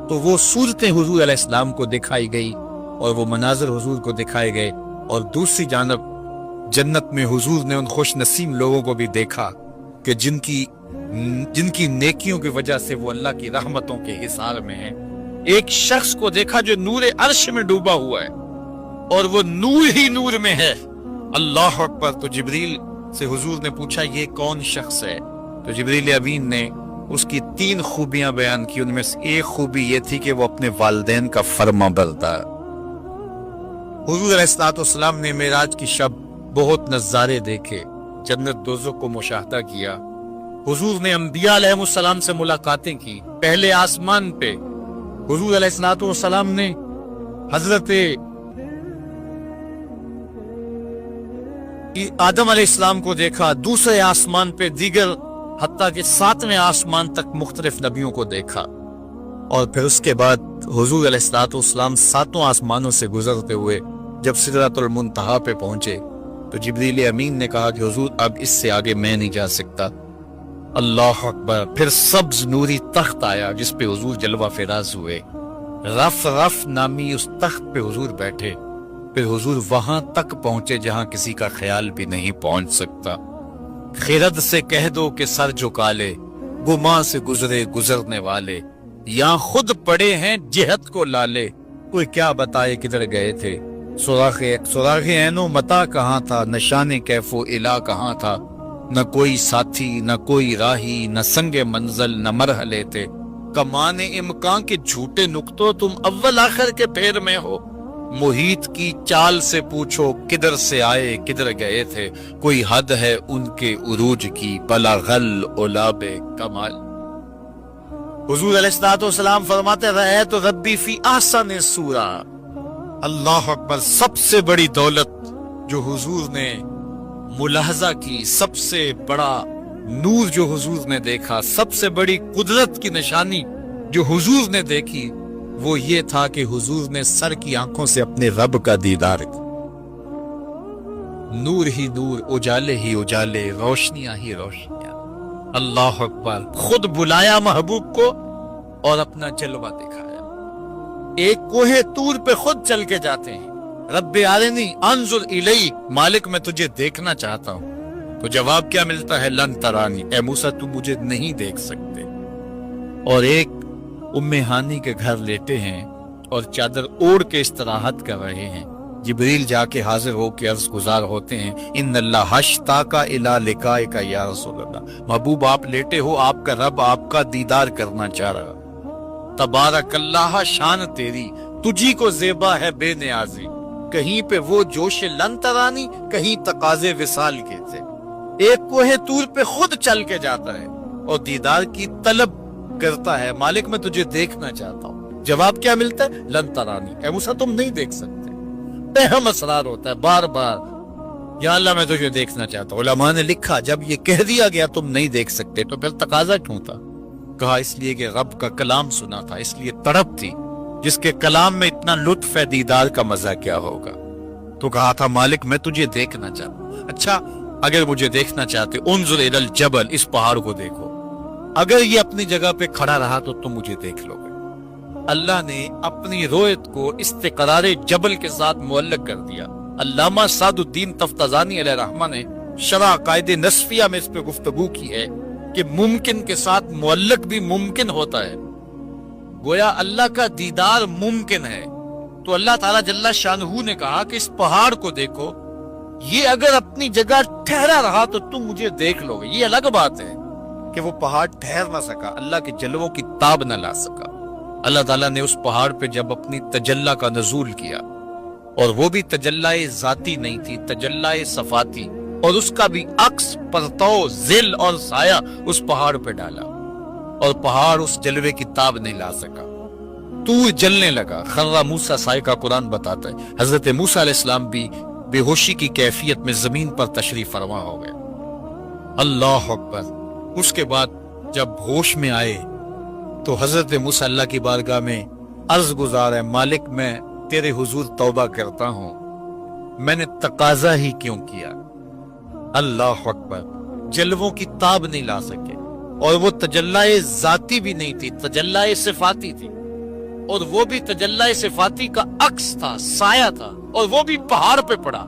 تو وہ صورتیں حضور علیہ السلام کو دکھائی گئی اور وہ مناظر حضور کو دکھائے گئے، اور دوسری جانب جنت میں حضور نے ان خوش نصیب لوگوں کو بھی دیکھا کہ جن کی نیکیوں کی وجہ سے وہ اللہ کی رحمتوں کے حصار میں ہیں۔ ایک شخص کو دیکھا جو نور عرش میں ڈوبا ہوا ہے اور وہ نور ہی نور میں ہے، اللہ اکبر۔ تو جبریل سے حضور نے پوچھا یہ کون شخص ہے؟ تو جبریل امین نے اس کی 3 خوبیاں بیان کی، ان میں سے ایک خوبی یہ تھی کہ وہ اپنے والدین کا فرما بردار۔ حضور علیہ السلام نے معراج کی شب بہت نظارے دیکھے، جنت دوزخ کو مشاہدہ کیا، حضور نے انبیاء علیہ السلام سے ملاقاتیں کی۔ پہلے آسمان پہ حضور علیہ السلام نے حضرت آدم علیہ السلام کو دیکھا، دوسرے آسمان پہ دیگر حتیٰ کہ 7ویں آسمان تک مختلف نبیوں کو دیکھا، اور پھر اس کے بعد حضور علیہ السلام 7 آسمانوں سے گزرتے ہوئے جب سدرۃ المنتہا پہ پہنچے تو جبریل امین نے کہا کہ حضور اب اس سے آگے میں نہیں جا سکتا۔ اللہ اکبر۔ پھر سبز نوری تخت آیا جس پہ حضور جلوہ فراز ہوئے، رف نامی اس تخت پہ حضور بیٹھے، پھر حضور وہاں تک پہنچے جہاں کسی کا خیال بھی نہیں پہنچ سکتا۔ خرد سے کہہ دو کہ سر جھکا لے، گماں سے گزرے گزرنے والے، یہاں خود پڑے ہیں جہت کو لالے، کوئی کیا بتائے کدھر گئے تھے، سراغ عین و متا کہاں تھا، نشان کیف و الا کہاں تھا، نہ کوئی ساتھی نہ کوئی راہی، نہ سنگ منزل نہ مرحلے تھے، کمان امکان کے جھوٹے نقطوں تم اول آخر کے پھیر میں ہو، محیط کی چال سے پوچھو کدھر سے آئے کدھر گئے تھے، کوئی حد ہے ان کے عروج کی، بلغل اولاب کمال۔ حضور علیہ السلام فرماتے رہے تو ربی فی احسن صورہ۔ اللہ اکبر۔ سب سے بڑی دولت جو حضور نے ملاحظہ کی، سب سے بڑا نور جو حضور نے دیکھا، سب سے بڑی قدرت کی نشانی جو حضور نے دیکھی، وہ یہ تھا کہ حضور نے سر کی آنکھوں سے اپنے رب کا دیدار کیا۔ نور ہی نور، اجالے ہی اجالے، روشنیاں ہی روشنیاں۔ اللہ اکبر۔ خود بلایا محبوب کو اور اپنا جلوہ دکھایا۔ ایک کوہ طور پہ خود چل کے جاتے ہیں، رب ارنی انظر الیک، مالک میں تجھے دیکھنا چاہتا ہوں، تو جواب کیا ملتا ہے؟ لن ترانی، اے موسیٰ تو مجھے نہیں دیکھ سکتے۔ اور ایک ام ہانی کے گھر لیٹے ہیں اور چادر اوڑھ کے استراحت کر رہے ہیں، جبریل جا کے حاضر ہو کے عرض گزار ہوتے ہیں، ان اللہ اشتاق الی لقائک یا رسول اللہ، محبوب آپ لیٹے ہو، آپ کا رب آپ کا دیدار کرنا چاہ رہا۔ تبارک اللہ، شان تیری، تجھی کو زیبا ہے بے نیازی، کہیں پہ وہ جوش لن ترانی، کہیں تقاضے وصال کے تھے۔ ایک کوہ طور پہ خود چل کے جاتا ہے اور دیدار کی طلب کرتا ہے، مالک میں تجھے دیکھنا چاہتا ہوں، جواب کیا ملتا ہے؟ لن ترانی، اے موسیٰ تم نہیں دیکھ سکتے۔ اہم اسرار ہوتا ہے بار بار، یا اللہ میں تجھے دیکھنا چاہتا ہوں۔ علماء نے لکھا جب یہ کہہ دیا گیا تم نہیں دیکھ سکتے تو پھر تقاضا کیوں تھا؟ کہا اس لیے کہ رب کا کلام سنا تھا، اس لیے تڑپ تھی، جس کے کلام میں اتنا لطف ہے دیدار کا مزہ کیا ہوگا۔ تو کہا تھا مالک میں تجھے دیکھنا چاہتا ہوں۔ اچھا اگر مجھے دیکھنا چاہتے انظر الی الجبل، اس پہاڑ کو دیکھو، اگر یہ اپنی جگہ پہ کھڑا رہا تو تم مجھے دیکھ لو گے۔ اللہ نے اپنی رویت کو استقرار جبل کے ساتھ معلق کر دیا۔ علامہ سعد الدین تفتزانی علیہ رحمہ نے شرح قائد نصفیہ میں اس پہ گفتگو کی ہے کہ ممکن کے ساتھ معلق بھی ممکن ہوتا ہے۔ گویا اللہ کا دیدار ممکن ہے. تو اللہ تعالیٰ جل شانہ نے کہا کہ اس پہاڑ کو دیکھو، یہ اگر اپنی جگہ ٹھہرا رہا تو تم مجھے دیکھ لو گے. یہ الگ بات ہے کہ وہ پہاڑ ٹھہر نہ سکا، اللہ کے جلووں کی تاب نہ لا سکا. اللہ تعالیٰ نے اس پہاڑ پہ جب اپنی تجلی کا نزول کیا، اور وہ بھی تجلی ذاتی نہیں تھی، تجلی صفاتی، اور اس کا بھی عکس، پرتو، ظل اور سایہ اس پہاڑ پہ ڈالا، اور پہاڑ اس جلوے کی تاب نہیں لا سکا. طور جلنے لگا، خرّ موسیٰ صائقہ کا قرآن بتاتا ہے. حضرت موسیٰ علیہ السلام بھی بے ہوشی کی کیفیت میں زمین پر تشریف فرما ہو گئے. اللہ اکبر. اس کے بعد جب ہوش میں آئے تو حضرت موسیٰ اللہ کی بارگاہ میں عرض گزار ہے، مالک میں تیرے حضور توبہ کرتا ہوں، میں نے تقاضا ہی کیوں کیا. اللہ اکبر. جلووں کی تاب نہیں لا سکے، اور وہ تجلی ذاتی بھی نہیں تھی، تجلی صفاتی تھی، اور وہ بھی تجلی صفاتی کا عکس تھا، سایہ تھا، اور وہ بھی پہاڑ پہ پڑا.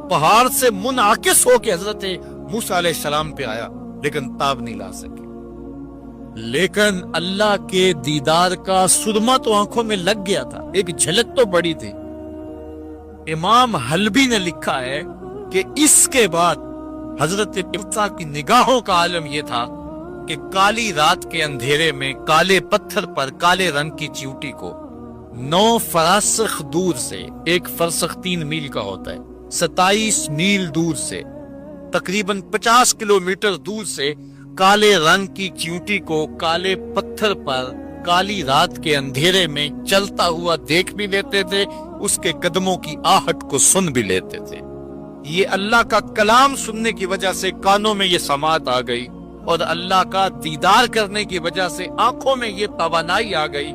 پہاڑ سے منعکس ہو کے حضرت موسیٰ علیہ السلام پہ آیا، لیکن تاب نہیں لا سکے. لیکن اللہ کے دیدار کا سرما تو آنکھوں میں لگ گیا تھا، ایک جھلک تو بڑی تھی. امام حلبی نے لکھا ہے کہ اس کے بعد حضرت موسیٰ کی نگاہوں کا عالم یہ تھا کہ کالی رات کے اندھیرے میں کالے پتھر پر کالے رنگ کی چیوٹی کو 9 فراسخ دور سے، ایک فرسخ 3 میل کا ہوتا ہے، 27 میل دور سے، تقریباً 50 کلومیٹر دور سے کالے رنگ کی چیوٹی کو کالے پتھر پر کالی رات کے اندھیرے میں چلتا ہوا دیکھ بھی لیتے تھے، اس کے قدموں کی آہٹ کو سن بھی لیتے تھے. یہ اللہ کا کلام سننے کی وجہ سے کانوں میں یہ سماعت آ گئی، اور اللہ کا دیدار کرنے کی وجہ سے آنکھوں میں یہ توانائی آ گئی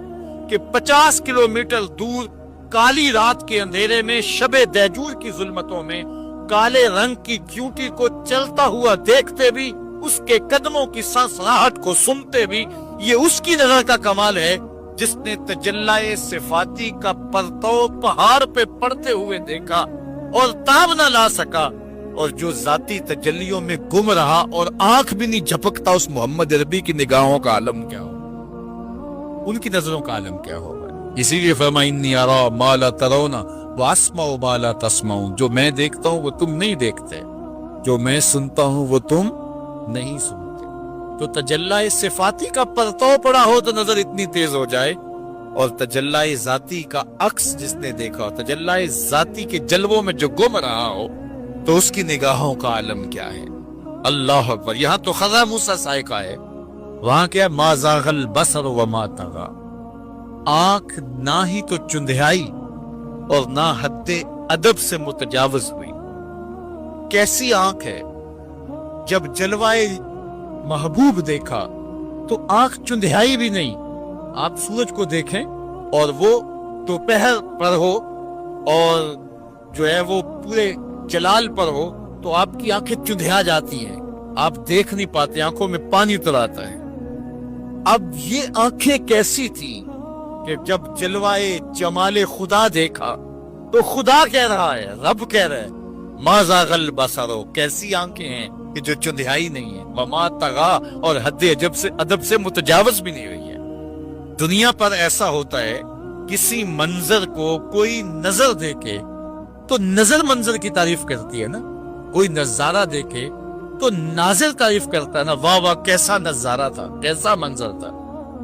کہ 50 کلومیٹر دور کالی رات کے اندھیرے میں، شب دیجور کی ظلمتوں میں، کالے رنگ کی چیوٹی کو چلتا ہوا دیکھتے بھی، اس کے قدموں کی سنسناہٹ کو سنتے بھی. یہ اس کی نظر کا کمال ہے جس نے تجلی صفاتی کا پرتو پہاڑ پہ پڑتے ہوئے دیکھا اور تاب نہ لا سکا، اور جو ذاتی تجلیوں میں گم رہا اور آنکھ بھی نہیں جھپکتا. اس محمد عربی کی نگاہوں کا عالم کیا ہو، ان کی نظروں کا عالم کیا ہوگا. اسی لیے فرمایا انی ارا ما لا ترون واسمع ما لا تسمعون. جو میں دیکھتا ہوں وہ تم نہیں دیکھتے، جو میں سنتا ہوں وہ تم نہیں سنتے. تو تجلی صفاتی کا پرتو پڑا ہو تو نظر اتنی تیز ہو جائے، اور تجلی ذاتی کا عکس جس نے دیکھا ہو، تجلی ذاتی کے جلووں میں جو گم رہا ہو، تو اس کی نگاہوں کا عالم کیا ہے. اللہ اکبر. یہاں تو خرّ موسیٰ صائقہ ہے، وہاں کیا ما زاغ البصر وما طغى. آنکھ نہ ہی تو چندھیائی اور نہ حد ادب سے متجاوز ہوئی. کیسی آنکھ ہے، جب جلوائے محبوب دیکھا تو آنکھ چندھیائی بھی نہیں. آپ سورج کو دیکھیں اور وہ دوپہر پر ہو اور جو ہے وہ پورے جلال پر ہو تو آپ کی آنکھیں چندھیا جاتی ہیں، آپ دیکھ نہیں پاتے، آنکھوں میں پانی اتر آتا ہے. اب یہ آنکھیں کیسی تھی کہ جب جلوائے جمال خدا دیکھا تو خدا کہہ رہا ہے، رب کہہ رہا ہے ما زاغ البصر. کیسی آنکھیں ہیں کہ جو چندھیائی نہیں ہے، وما طغى، اور حد ادب سے متجاوز بھی نہیں ہوئی ہے. دنیا پر ایسا ہوتا ہے، کسی منظر کو کوئی نظر دیکھے تو نظر منظر کی تعریف کرتی ہے نا، کوئی نظارہ دیکھے تو ناظر تعریف کرتا ہے نا، واہ واہ کیسا نظارہ تھا، کیسا منظر تھا.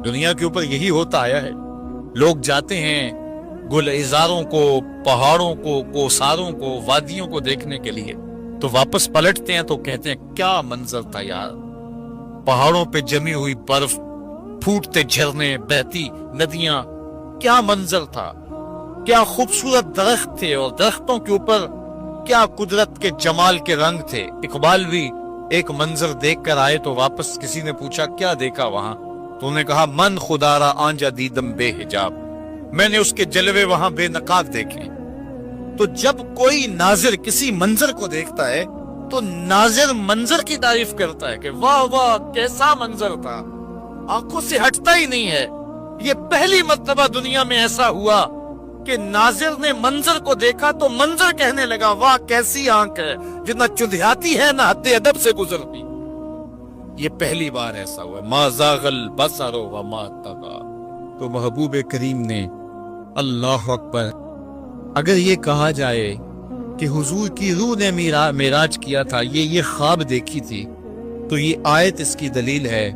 دنیا کے اوپر یہی ہوتا آیا ہے. لوگ جاتے ہیں گلزاروں کو، پہاڑوں کو، کوساروں کو، وادیوں کو دیکھنے کے لیے، تو واپس پلٹتے ہیں تو کہتے ہیں کیا منظر تھا یار. پہاڑوں پہ جمی ہوئی برف، پھوٹتے جھرنے، بہتی ندیاں، کیا منظر تھا، کیا خوبصورت درخت تھے، اور درختوں کے اوپر کیا قدرت کے جمال کے رنگ تھے. اقبال بھی ایک منظر دیکھ کر آئے تو واپس کسی نے پوچھا کیا دیکھا وہاں، تو انہوں نے کہا من خدا را آنجا دیدم بے حجاب، میں نے اس کے جلوے وہاں بے نقاب دیکھے. تو جب کوئی ناظر کسی منظر کو دیکھتا ہے تو ناظر منظر کی تعریف کرتا ہے کہ واہ واہ کیسا منظر تھا، آنکھوں سے ہٹتا ہی نہیں ہے. یہ پہلی مرتبہ دنیا میں ایسا ہوا کہ ناظر نے منظر کو دیکھا تو منظر کہنے لگا واہ کیسی آنکھ ہے، جتنا چندھیاتی ہے نہ حد ادب سے گزرتی. یہ پہلی بار ایسا ہوا. ما زاغ البصر وما طغى. تو محبوب کریم نے اللہ اکبر اگر یہ کہا جائے کہ حضور کی روح نے معراج کیا تھا، یہ خواب دیکھی تھی، تو یہ آیت اس کی دلیل ہے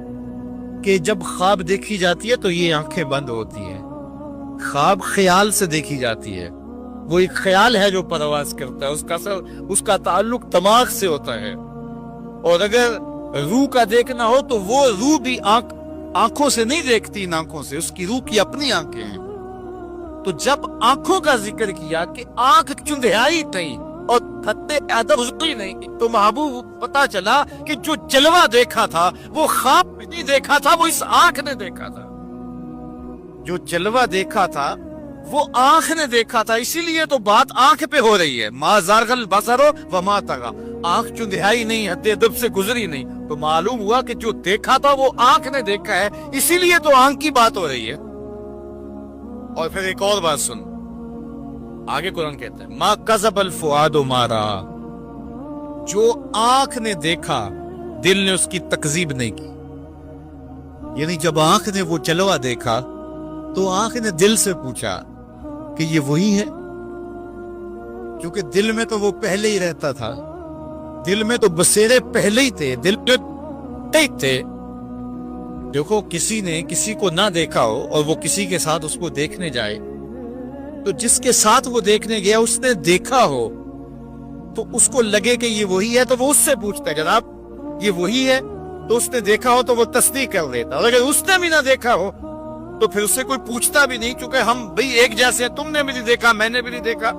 کہ جب خواب دیکھی جاتی ہے تو یہ آنکھیں بند ہوتی ہیں. خواب خیال سے دیکھی جاتی ہے، وہ ایک خیال ہے جو پرواز کرتا ہے، اس کا تعلق دماغ سے ہوتا ہے. اور اگر روح کا دیکھنا ہو تو وہ روح بھی آنکھوں سے نہیں دیکھتی، ان آنکھوں سے، اس کی روح کی اپنی آنکھیں ہیں. تو جب آنکھوں کا ذکر کیا کہ آنکھ چندھیائی نہیں اور خطے ادب گزری نہیں، تو محبوب پتا چلا کہ جو جلوہ دیکھا تھا وہ خواب میں نہیں دیکھا تھا، وہ اس آنکھ نے دیکھا تھا. جو جلوہ دیکھا تھا وہ آنکھ نے دیکھا تھا، اسی لیے تو بات آنکھ پہ ہو رہی ہے. ما زاغ البصر وما طغى، آنکھ چندھیائی نہیں، حد ادب سے گزری نہیں. تو معلوم ہوا کہ جو دیکھا تھا وہ آنکھ نے دیکھا ہے، اسی لیے تو آنکھ کی بات ہو رہی ہے. اور پھر ایک اور بات سن، آگے قرآن کہتا ہے ما کذب الفؤاد ما رأى، جو آنکھ نے دیکھا دل نے اس کی تکذیب نہیں کی. یعنی جب آنکھ نے وہ جلوہ دیکھا تو آنکھ نے دل سے پوچھا کہ یہ وہی ہے، کیونکہ دل میں تو وہ پہلے ہی رہتا تھا، دل میں تو بسیرے پہلے ہی تھے، دل میں ٹھیک تھے. دیکھو کسی نے کسی کو نہ دیکھا ہو اور وہ کسی کے ساتھ اس کو دیکھنے جائے، تو جس کے ساتھ وہ دیکھنے گیا اس نے دیکھا ہو تو اس کو لگے کہ یہ وہی ہے تو وہ اس سے پوچھتا ہے جناب یہ وہی ہے، تو اس نے دیکھا ہو تو وہ تصدیق کر دیتا. اور اگر اس نے بھی نہ دیکھا ہو تو پھر اسے کوئی پوچھتا بھی نہیں، کیونکہ ہم بھئی ایک جیسے ہیں، تم نے بھی نہیں دیکھا میں نے بھی نہیں دیکھا.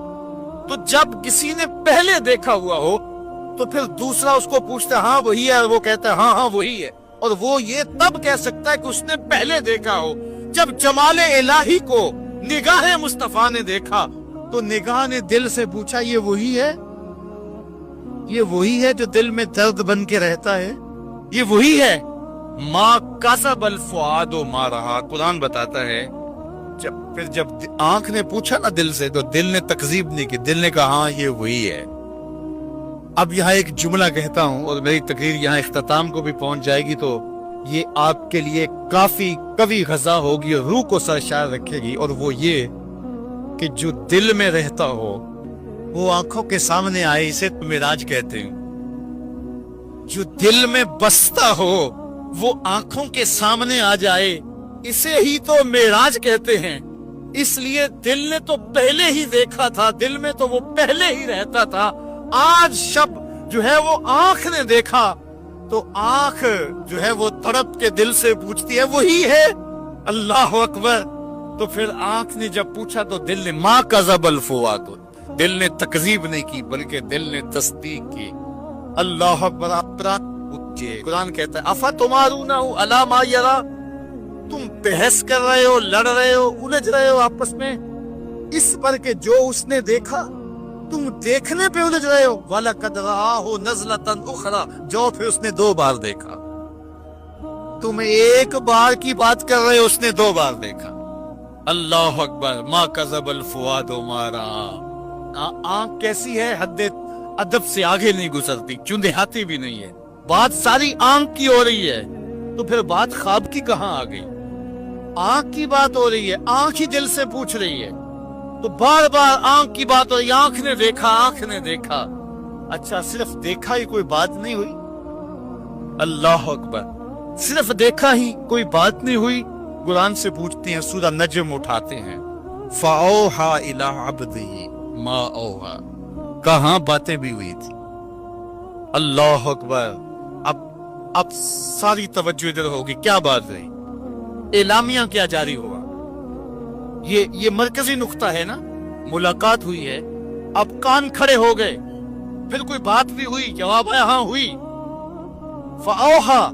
تو جب کسی نے پہلے دیکھا ہوا ہو تو پھر دوسرا اس کو پوچھتا ہے ہاں وہی ہے، اور وہ کہتا ہے ہاں وہی ہے. اور وہ یہ تب کہہ سکتا ہے کہ اس نے پہلے دیکھا ہو جب جمال الہی کو نگاہ مصطفیٰ نے دیکھا، تو نگاہ نے دل سے پوچھا یہ وہی ہے، یہ وہی ہے جو دل میں درد بن کے رہتا ہے، یہ وہی ہے. ما کسب الفؤاد ما رہا، قرآن بتاتا ہے جب آنکھ نے پوچھا نا دل سے تو دل نے تکذیب نہیں کی، دل نے کہا ہاں یہ وہی ہے. اب یہاں ایک جملہ کہتا ہوں اور میری تقریر یہاں اختتام کو بھی پہنچ جائے گی، تو یہ آپ کے لیے کافی قوی غذا ہوگی اور روح کو سرشار رکھے گی. اور وہ یہ کہ جو دل میں رہتا ہو وہ آنکھوں کے سامنے آئے، اسے تو معراج کہتے ہیں. جو دل میں بستا ہو وہ آنکھوں کے سامنے آ جائے، اسے ہی تو معراج کہتے ہیں. اس لیے دل نے تو پہلے ہی دیکھا تھا، دل میں تو وہ پہلے ہی رہتا تھا. آج شب جو ہے وہ آنکھ نے دیکھا تو آنکھ جو ہے وہ تڑپ کے دل سے پوچھتی ہے وہی ہے. اللہ اکبر. تو پھر آنکھ نے جب پوچھا تو دل نے ما کذب الفؤاد، دل نے تکذیب نہیں کی بلکہ دل نے تصدیق کی. اللہ اکبر. قرآن کہتا ہے افتمارونہ علی ما یری، تم بحث کر رہے ہو، لڑ رہے ہو، الجھ رہے ہو آپس میں اس پر کہ جو اس نے دیکھا تم دیکھنے پہ الجھ رہے ہو. وَلَقَدْ رَآهُ نَزْلَةً أُخْرَى، جو پھر اس نے 2 بار دیکھا. تم ایک بار کی بات کر رہے ہو، اس نے 2 بار دیکھا. اللہ اکبر. ما کذب الفؤاد ما رأى. آنکھ کیسی ہے، حد ادب سے آگے نہیں گزرتی، چندھیاتی بھی نہیں ہے. بات ساری آنکھ کی ہو رہی ہے تو پھر بات خواب کی کہاں آ گئی؟ آنکھ کی بات ہو رہی ہے، آنکھ ہی دل سے پوچھ رہی ہے، تو بار بار آنکھ کی بات ہو رہی ہے. آنکھ نے دیکھا، آنکھ نے دیکھا. اچھا صرف دیکھا ہی کوئی بات نہیں ہوئی؟ اللہ اکبر. صرف دیکھا ہی کوئی بات نہیں ہوئی؟ قرآن سے پوچھتے ہیں، سورہ نجم اٹھاتے ہیں، فَأَوْحَى إِلَىٰ عَبْدِهِ مَا أَوْحَى، کہاں باتیں بھی ہوئی تھی. اللہ اکبر. اب ساری توجہ ادھر ہوگی. کیا بات رہی؟ اعلامیہ کیا جاری ہوا؟ یہ مرکزی نقطہ ہے نا. ملاقات ہوئی ہے، اب کان کھڑے ہو گئے، پھر کوئی بات بھی ہوئی، جواب ہے ہاں ہوئی. فَأَوْحَى،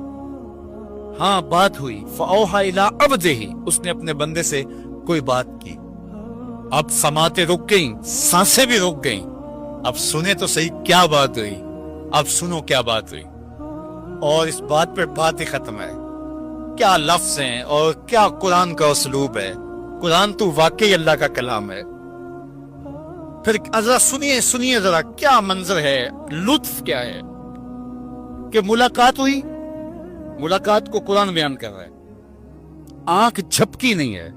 ہاں بات ہوئی. فَأَوْحَى إِلَىٰ عَبْدِهِ، اس نے اپنے بندے سے کوئی بات کی. اب سماعتیں رک گئیں، سانسیں بھی رک گئیں. اب سنیں تو صحیح کیا بات ہوئی. اب سنو کیا بات ہوئی. اور اس بات پہ بات ہی ختم ہے. کیا لفظ ہیں اور کیا قرآن کا اسلوب ہے. قرآن تو واقعی اللہ کا کلام ہے. پھر ذرا سنیے ذرا کیا منظر ہے، لطف کیا ہے کہ ملاقات ہوئی. ملاقات کو قرآن بیان کر رہا ہے. آنکھ جھپکی نہیں ہے،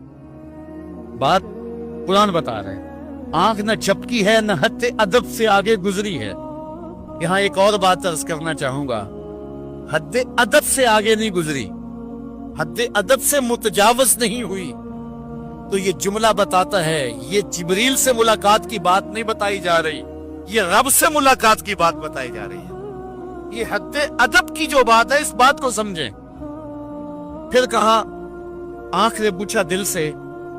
بات قرآن بتا رہے ہیں، آنکھ نہ جھپکی ہے نہ حد ادب سے آگے گزری ہے۔ یہاں ایک اور بات عرض کرنا چاہوں گا، حد ادب سے آگے نہیں گزری، حد ادب سے متجاوز نہیں ہوئی۔ تو یہ جملہ بتاتا ہے یہ جبریل سے ملاقات کی بات نہیں بتائی جا رہی، یہ رب سے ملاقات کی بات بتائی جا رہی ہے۔ یہ حد ادب کی جو بات ہے، اس بات کو سمجھیں۔ پھر کہا، آنکھ نے پوچھا دل سے،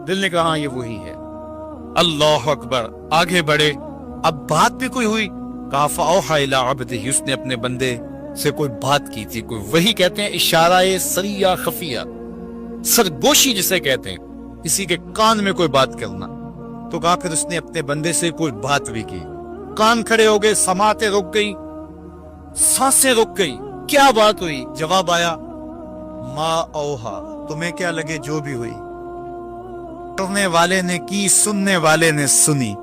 دل نے کہا یہ وہی ہے۔ اللہ اکبر، آگے بڑھے، اب بات بھی کوئی ہوئی، کہا فَأَوْحَىٰ إِلَىٰ عَبْدِهِ، اس نے اپنے بندے سے کوئی بات کی تھی، کوئی وہی کہتے ہیں اشارہ سریہ خفیہ، سرگوشی جسے کہتے ہیں، کسی کے کان میں کوئی بات کرنا۔ تو کہا پھر اس نے اپنے بندے سے کوئی بات بھی کی، کان کھڑے ہو گئے، سماعتیں رک گئی، سانسیں رک گئی، کیا بات ہوئی؟ جواب آیا ما اوہا، تمہیں کیا لگے جو بھی ہوئی، کرنے والے نے کی، سننے والے نے سنی۔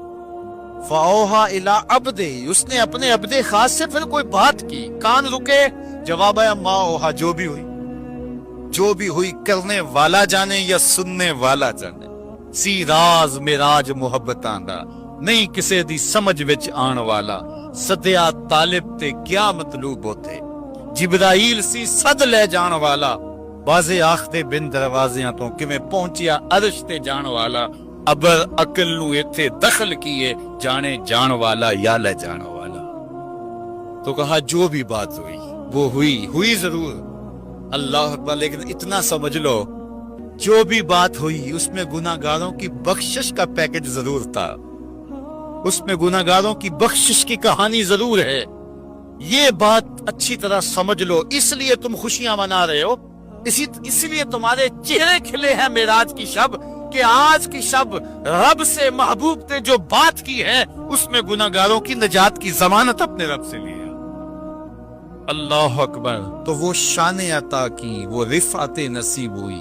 فَأَوْحَىٰ إِلَىٰ عَبْدِهِ، اس نے اپنے عبد خاص سے پھر کوئی بات کی، کان رکے، جواب آیا ما اوہا، جو بھی ہوئی، جو بھی ہوئی، کرنے والا جانے یا سننے والا جانے۔ سی راز میراج محبتاں دا، نہیں کسے دی سمجھ وچ آن والا، سدیا طالب تے کیا مطلوب ہوتے، جبرائیل سی صد لے جان والا، بازے آختے بن دروازیاں تو کمیں پہنچیا عرش تے جان والا، ابر عقل نو ایتھے دخل کیے، جانے جان والا یا لے جان والا۔ تو کہا جو بھی بات ہوئی وہ ہوئی ضرور، اللہ اکبر، لیکن اتنا سمجھ لو جو بھی بات ہوئی اس میں گناہگاروں کی بخشش کا پیکج ضرور تھا، اس میں گناہگاروں کی بخشش کی کہانی ضرور ہے۔ یہ بات اچھی طرح سمجھ لو، اس لیے تم خوشیاں منا رہے ہو، اسی لیے تمہارے چہرے کھلے ہیں معراج کی شب، کہ آج کی شب رب سے محبوب نے جو بات کی ہے اس میں گناہگاروں کی نجات کی ضمانت اپنے رب سے لی ہے۔ اللہ اکبر، تو وہ شان عطا کی، وہ رفعت نصیب ہوئی،